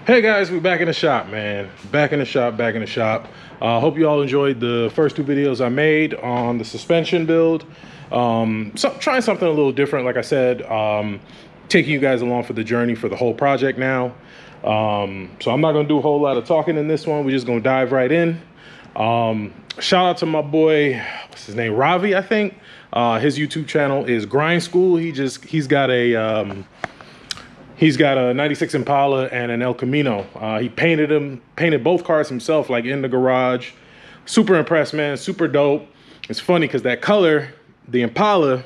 Hey guys, we're back in the shop, man. Back in the shop. Hope you all enjoyed the first two videos I made on the suspension build. Trying something a little different, like I said, taking you guys along for the journey for the whole project now. So I'm not gonna do a whole lot of talking in this one. We're just gonna dive right in. Shout out to my boy, what's his name, Ravi, I think. His YouTube channel is Grind School. He's got a 96 Impala and an El Camino. He painted both cars himself, like in the garage. Super impressed, man, super dope. It's funny because that color, the Impala,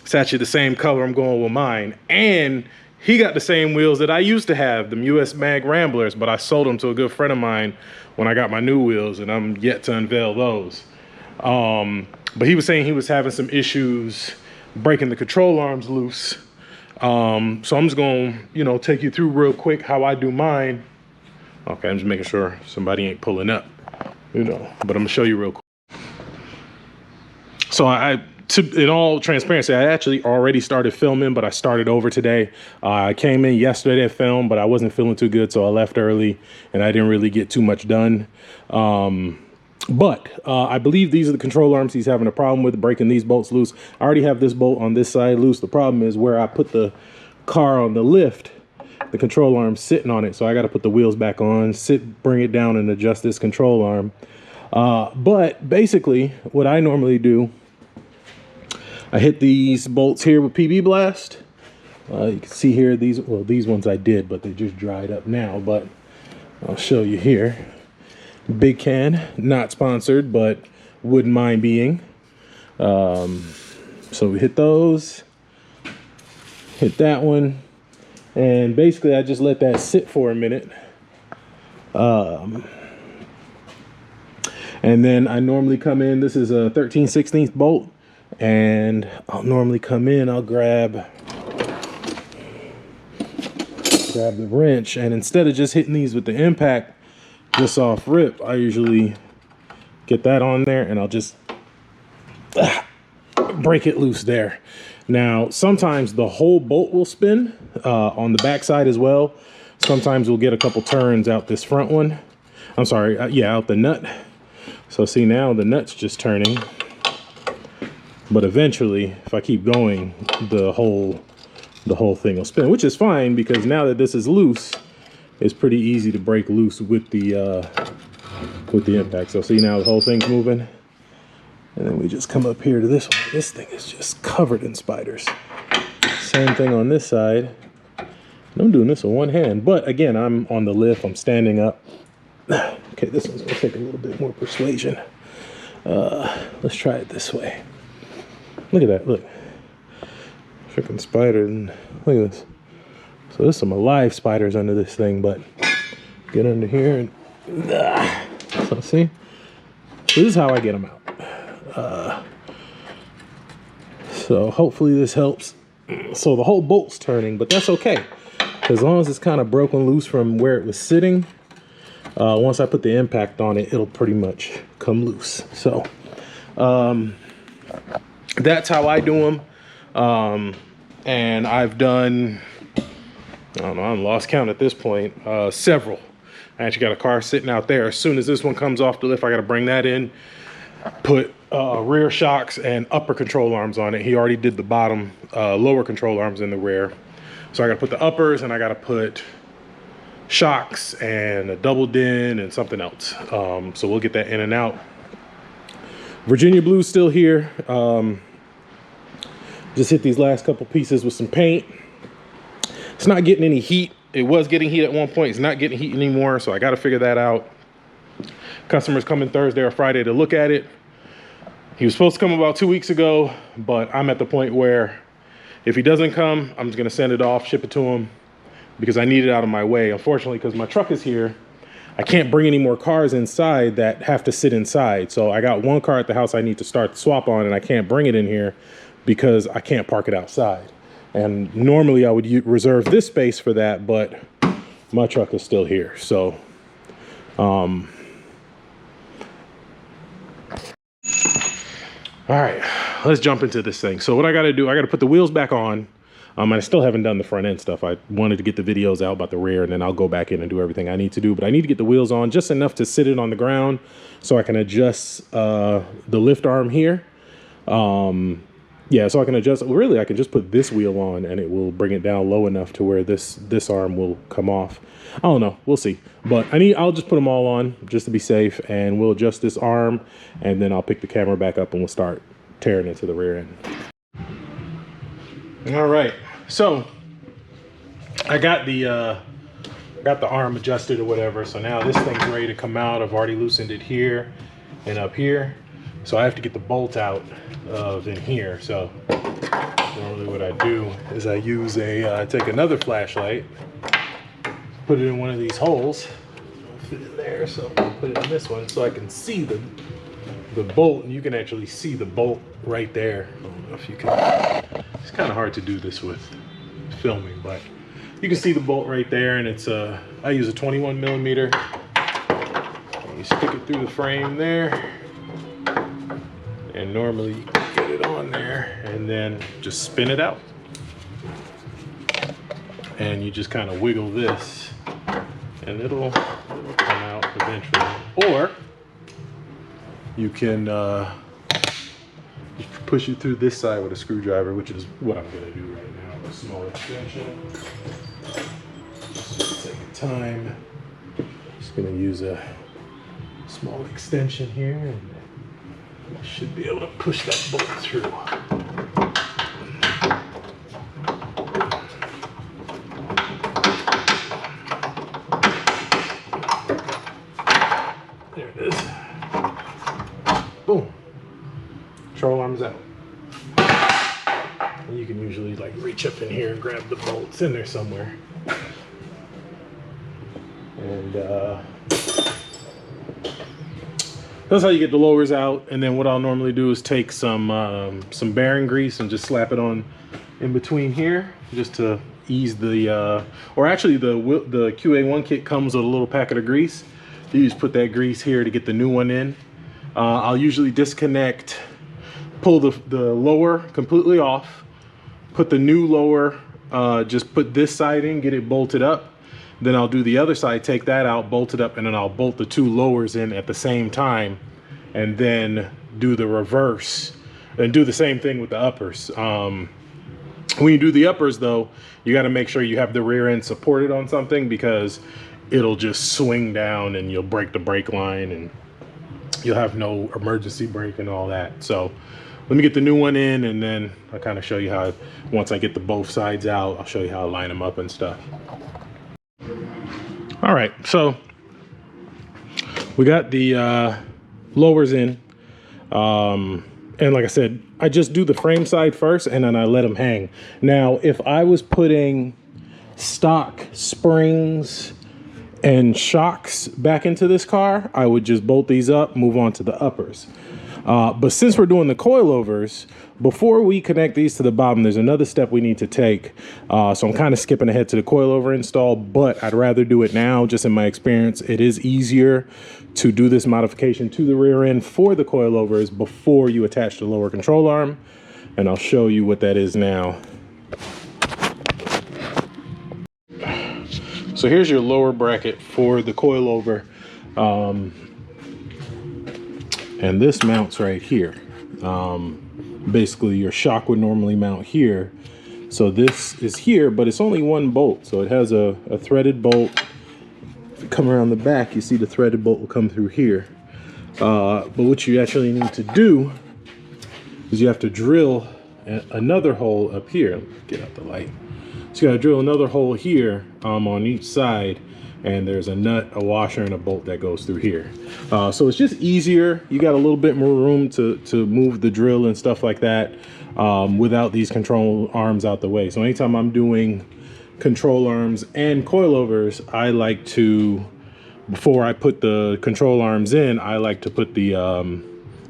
it's actually the same color I'm going with mine. And he got the same wheels that I used to have, them US Mag Ramblers, but I sold them to a good friend of mine when I got my new wheels, and I'm yet to unveil those. But he was saying he was having some issues breaking the control arms loose. So I'm just gonna, take you through real quick how I do mine. Okay, I'm just making sure somebody ain't pulling up, but I'm gonna show you real quick. So in all transparency, I actually already started filming, but I started over today. I came in yesterday to film, but I wasn't feeling too good, so I left early and I didn't really get too much done. But I believe these are the control arms he's having a problem with, breaking these bolts loose. I already have this bolt on this side loose. The problem is where I put the car on the lift, the control arm's sitting on it. So I got to put the wheels back on, bring it down and adjust this control arm. But basically what I normally do, I hit these bolts here with PB Blast. You can see here, these ones I did, but they just dried up now, but I'll show you here. Big Can, not sponsored, but wouldn't mind being. So we hit those, hit that one, and basically I just let that sit for a minute. And then I normally come in, this is a 13/16 bolt, and I'll normally come in, I'll grab the wrench, and instead of just hitting these with the impact, just off rip, I usually get that on there and I'll just break it loose there. Now, sometimes the whole bolt will spin on the back side as well. Sometimes we'll get a couple turns out this front one. I'm sorry, out the nut. So see, now the nut's just turning. But eventually, if I keep going, the whole thing will spin, which is fine because now that this is loose, it's pretty easy to break loose with the impact. So see, now the whole thing's moving. And then we just come up here to this one. This thing is just covered in spiders. Same thing on this side. And I'm doing this with one hand, but again, I'm on the lift, I'm standing up. Okay, this one's gonna take a little bit more persuasion. Let's try it this way. Look at that, look. Freaking spider, and look at this. So there's some alive spiders under this thing, but get under here and so see, this is how I get them out. So hopefully this helps. So the whole bolt's turning, but that's okay, as long as it's kind of broken loose from where it was sitting. Once I put the impact on it, it'll pretty much come loose. So that's how I do them. And I've done, I don't know, I'm lost count at this point, several. I actually got a car sitting out there. As soon as this one comes off the lift, I got to bring that in, put rear shocks and upper control arms on it. He already did the bottom, lower control arms in the rear. So I got to put the uppers, and I got to put shocks and a double din and something else. So we'll get that in and out. Virginia Blue's still here. Just hit these last couple pieces with some paint. It's not getting any heat. It was getting heat at one point. It's not getting heat anymore, so I got to figure that out. Customers coming Thursday or Friday to look at it. He was supposed to come about 2 weeks ago, but I'm at the point where if he doesn't come, I'm just going to send it off, ship it to him, because I need it out of my way. Unfortunately, because my truck is here, I can't bring any more cars inside that have to sit inside. So I got one car at the house I need to start the swap on, and I can't bring it in here because I can't park it outside. And normally I would reserve this space for that, but my truck is still here. So, all right, let's jump into this thing. So what I got to do, I got to put the wheels back on. I still haven't done the front end stuff. I wanted to get the videos out about the rear, and then I'll go back in and do everything I need to do. But I need to get the wheels on just enough to sit it on the ground so I can adjust the lift arm here. Yeah, so I can adjust. Really, I can just put this wheel on and it will bring it down low enough to where this arm will come off. I don't know, we'll see. But I'll just put them all on just to be safe, and we'll adjust this arm, and then I'll pick the camera back up and we'll start tearing into the rear end. All right, so I got the arm adjusted or whatever. So now this thing's ready to come out. I've already loosened it here and up here. So I have to get the bolt out of in here. So normally what I do is I use I take another flashlight, put it in one of these holes, fit it there. So I'll put it in this one so I can see the bolt, and you can actually see the bolt right there. I don't know if you can. It's kind of hard to do this with filming, but you can see the bolt right there, and it's I use a 21 millimeter. You stick it through the frame there. And normally you can get it on there and then just spin it out. And you just kind of wiggle this and it'll come out eventually. Or you can push it through this side with a screwdriver, which is what I'm going to do right now. A small extension. Just for the sake of time. Just going to use a small extension here, and I should be able to push that bolt through. There it is. Boom. Control arms out. And you can usually like reach up in here and grab the bolts in there somewhere. And that's how you get the lowers out. And then what I'll normally do is take some bearing grease and just slap it on in between here, just to ease the or actually the QA1 kit comes with a little packet of grease. You just put that grease here to get the new one in. I'll usually disconnect, pull the lower completely off, put the new lower, just put this side in, get it bolted up. Then I'll do the other side, take that out, bolt it up, and then I'll bolt the two lowers in at the same time, and then do the reverse and do the same thing with the uppers. When you do the uppers though, you got to make sure you have the rear end supported on something, because it'll just swing down and you'll break the brake line and you'll have no emergency brake and all that. So let me get the new one in, and then I'll kind of show you how, once I get the both sides out, I'll show you how to line them up and stuff. All right, so we got the lowers in, and like I said, I just do the frame side first and then I let them hang. Now, if I was putting stock springs and shocks back into this car, I would just bolt these up, move on to the uppers. But since we're doing the coilovers, before we connect these to the bottom, there's another step we need to take. So I'm kind of skipping ahead to the coilover install, but I'd rather do it now. Just in my experience, it is easier to do this modification to the rear end for the coilovers before you attach the lower control arm. And I'll show you what that is now. So here's your lower bracket for the coilover. And this mounts right here. Basically your shock would normally mount here. So this is here, but it's only one bolt. So it has a threaded bolt. If you come around the back, you see the threaded bolt will come through here. But what you actually need to do is you have to drill another hole up here. Let me get out the light. So you gotta drill another hole here on each side, and there's a nut, a washer, and a bolt that goes through here. So it's just easier. You got a little bit more room to move the drill and stuff like that without these control arms out the way. So anytime I'm doing control arms and coilovers, I like to, before I put the control arms in, I like to put the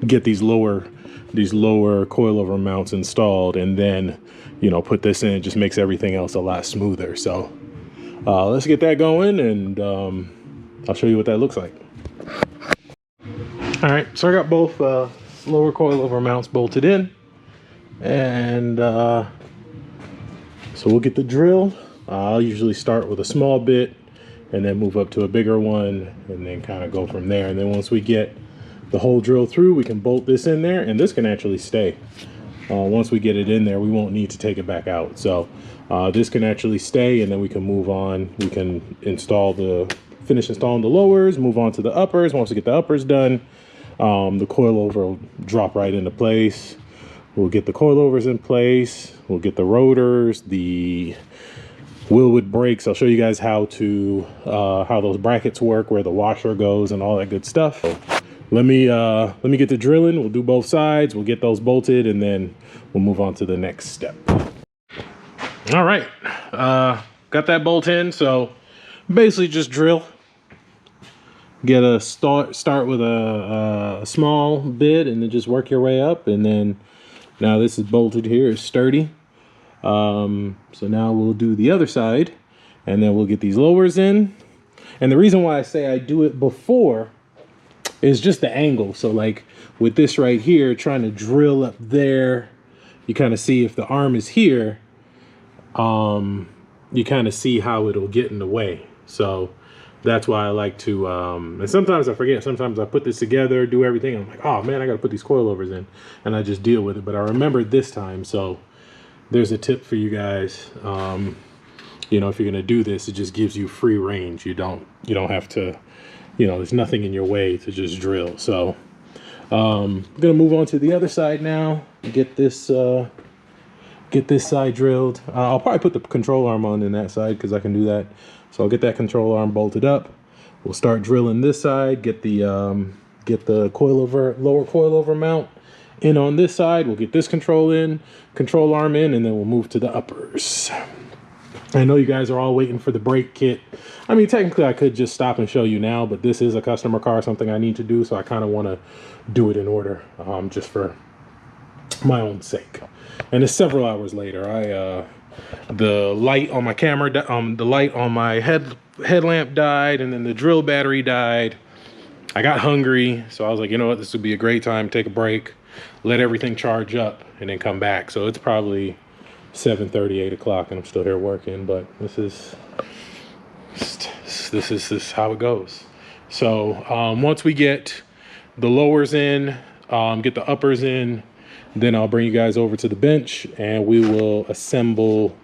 get these lower coilover mounts installed, and then, you know, put this in. It just makes everything else a lot smoother. So let's get that going, and I'll show you what that looks like. All right, so I got both lower coilover mounts bolted in, and So we'll get the drill. I'll usually start with a small bit and then move up to a bigger one and then kind of go from there. And then once we get the whole drill through, we can bolt this in there, and this can actually stay. Once we get it in there, we won't need to take it back out. So this can actually stay, and then we can move on. We can finish installing the lowers, move on to the uppers. Once we get the uppers done, the coilover will drop right into place. We'll get the coilovers in place. We'll get the rotors, the Wilwood brakes. I'll show you guys how those brackets work, where the washer goes, and all that good stuff. Let me get the drilling. We'll do both sides. We'll get those bolted, and then we'll move on to the next step. All right, got that bolt in. So basically, just drill. Get a start with a small bit, and then just work your way up. And then now this is bolted here. It's sturdy. So now we'll do the other side, and then we'll get these lowers in. And the reason why I say I do it before is just the angle. So like with this right here, trying to drill up there, you kind of see if the arm is here, you kind of see how it'll get in the way. So that's why I like to, and sometimes I forget, sometimes I put this together, do everything, and I'm like, oh man, I got to put these coilovers in, and I just deal with it. But I remembered this time, so there's a tip for you guys. You know, if you're gonna do this, it just gives you free range. You don't have to, you know, there's nothing in your way to just drill. So I'm gonna move on to the other side now. Get this side drilled. I'll probably put the control arm on in that side because I can do that. So I'll get that control arm bolted up. We'll start drilling this side. Get the lower coilover mount in on this side. We'll get this control arm in, and then we'll move to the uppers. I know you guys are all waiting for the brake kit. I mean, technically I could just stop and show you now, but this is a customer car, something I need to do, so I kind of want to do it in order, just for my own sake. And it's several hours later. The light on my camera, the light on my headlamp died, and then the drill battery died. I got hungry, so I was like, you know what, this would be a great time to take a break, let everything charge up, and then come back. So it's probably 7:30, 8 o'clock, and I'm still here working, but this is how it goes. So once we get the lowers in, get the uppers in, then I'll bring you guys over to the bench, and we will assemble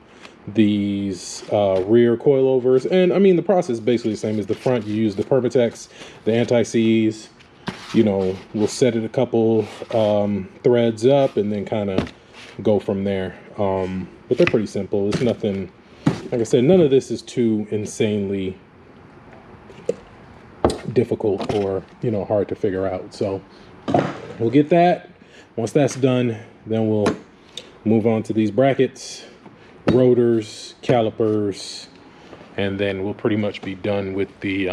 these rear coilovers. And I mean, the process is basically the same as the front. You use the Permatex, the anti-seize, you know, we'll set it a couple threads up and then kind of go from there. But they're pretty simple. It's nothing, like I said, none of this is too insanely difficult or, you know, hard to figure out. So we'll get that. Once that's done, then we'll move on to these brackets, rotors, calipers, and then we'll pretty much be done with the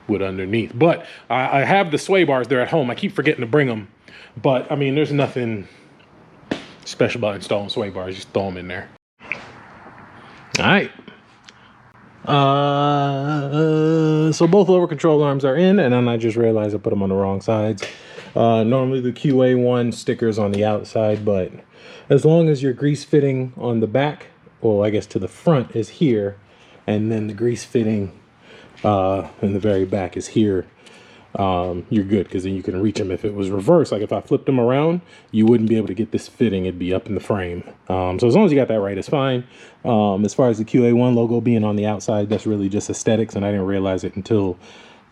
wood underneath. But I have the sway bars there at home. I keep forgetting to bring them. But I mean, there's nothing special about installing sway bars. Just throw them in there. All right. So both lower control arms are in, and then I just realized I put them on the wrong sides. Normally the QA1 sticker's on the outside, but as long as your grease fitting on the back, well, I guess to the front, is here, and then the grease fitting in the very back is here, you're good, because then you can reach them. If it was reversed, like if I flipped them around, you wouldn't be able to get this fitting. It'd be up in the frame. So as long as you got that right, it's fine. As far as the QA1 logo being on the outside, that's really just aesthetics, and I didn't realize it until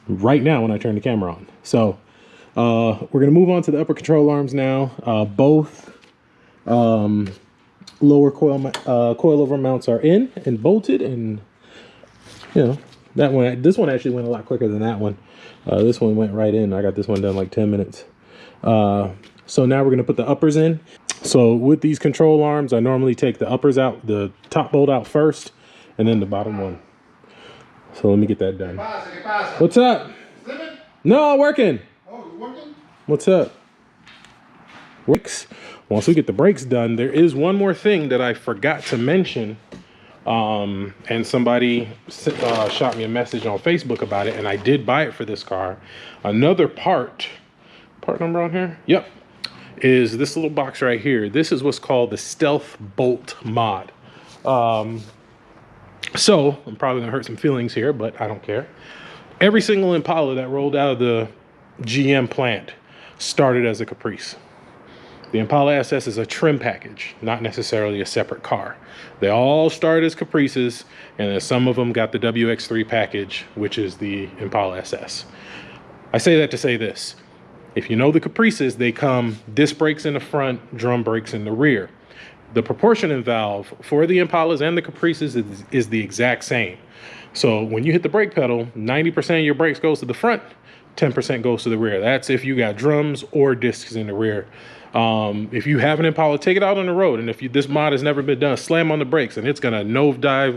right now when I turned the camera on. So we're going to move on to the upper control arms now. Both lower coilover mounts are in and bolted, and you know, this one actually went a lot quicker than that one. This one went right in. I got this one done like 10 minutes. So now we're going to put the uppers in. So with these control arms, I normally take the uppers out, the top bolt out first, and then the bottom one. So let me get that done. What's up? No, working. Oh, you working? What's up? Brakes. Once we get the brakes done, there is one more thing that I forgot to mention. And somebody shot me a message on Facebook about it, and I did buy it for this car. Another part number on here? Yep. Is this little box right here. This is what's called the Stealth Bolt mod. So I'm probably gonna hurt some feelings here, but I don't care. Every single Impala that rolled out of the GM plant started as a Caprice. The Impala SS is a trim package, not necessarily a separate car. They all started as Caprices, and then some of them got the WX3 package, which is the Impala SS. I say that to say this. If you know the Caprices, they come disc brakes in the front, drum brakes in the rear. The proportioning valve for the Impalas and the Caprices is the exact same. So when you hit the brake pedal, 90% of your brakes goes to the front, 10% goes to the rear. That's if you got drums or discs in the rear. If you have an Impala, take it out on the road, and if this mod has never been done, slam on the brakes, and it's gonna nosedive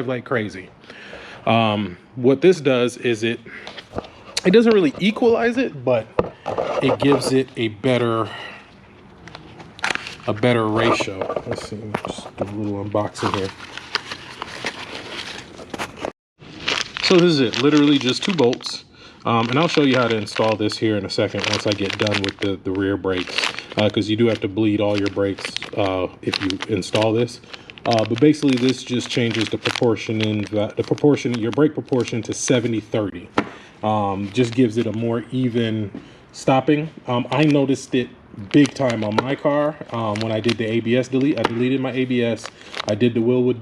like crazy. What this does is it doesn't really equalize it, but it gives it a better ratio. Let's see, just do a little unboxing here. So this is it, literally just 2 bolts. And I'll show you how to install this here in a second once I get done with the rear brakes, because you do have to bleed all your brakes if you install this. But basically this just changes the proportion your brake proportion to 70-30. Just gives it a more even stopping. I noticed it big time on my car when I did the ABS delete. I deleted my ABS. I did the Wilwood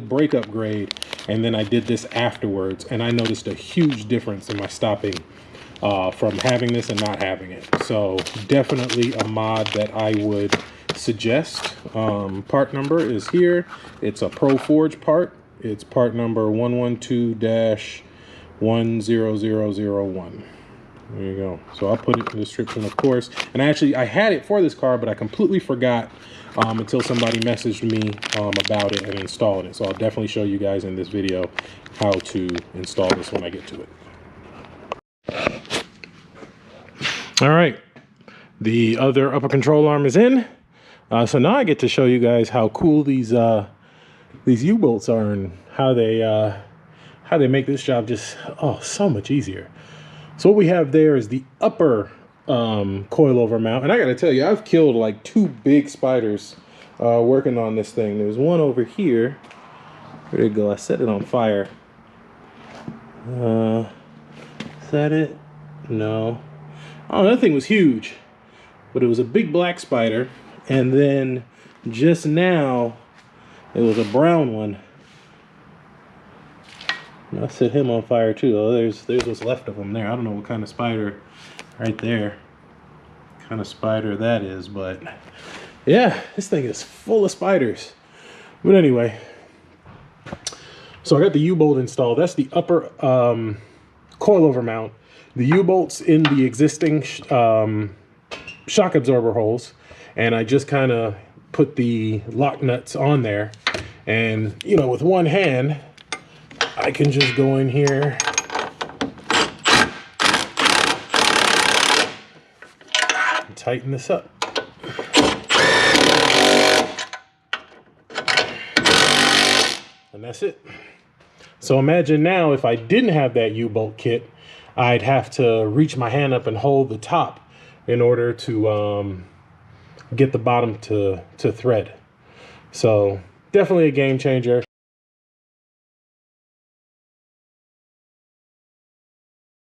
brake upgrade, and then I did this afterwards, and I noticed a huge difference in my stopping from having this and not having it. So definitely a mod that I would suggest. Part number is here. It's a Pro Forge part. It's part number 112-10001. There you go. So I'll put it in the description, of course. And actually, I had it for this car, but I completely forgot until somebody messaged me about it and installing it. So I'll definitely show you guys in this video how to install this when I get to it. All right, the other upper control arm is in. So now I get to show you guys how cool these U-bolts are and how they make this job just so much easier. So what we have there is the upper coilover mount, and I gotta tell you, I've killed like 2 big spiders working on this thing. There's one over here. There you go. I set it on fire. Is that it? No. Oh, that thing was huge, but it was a big black spider, and then just now it was a brown one. I set him on fire too. Oh, there's what's left of him there. I don't know what kind of spider right there, what kind of spider that is, but yeah, this thing is full of spiders. But anyway, so I got the U-bolt installed. That's the upper coilover mount. The U-bolts in the existing shock absorber holes, and I just kind of put the lock nuts on there, and you know, with one hand I can just go in here and tighten this up. And that's it. So imagine now if I didn't have that U-bolt kit, I'd have to reach my hand up and hold the top in order to get the bottom to thread. So definitely a game changer.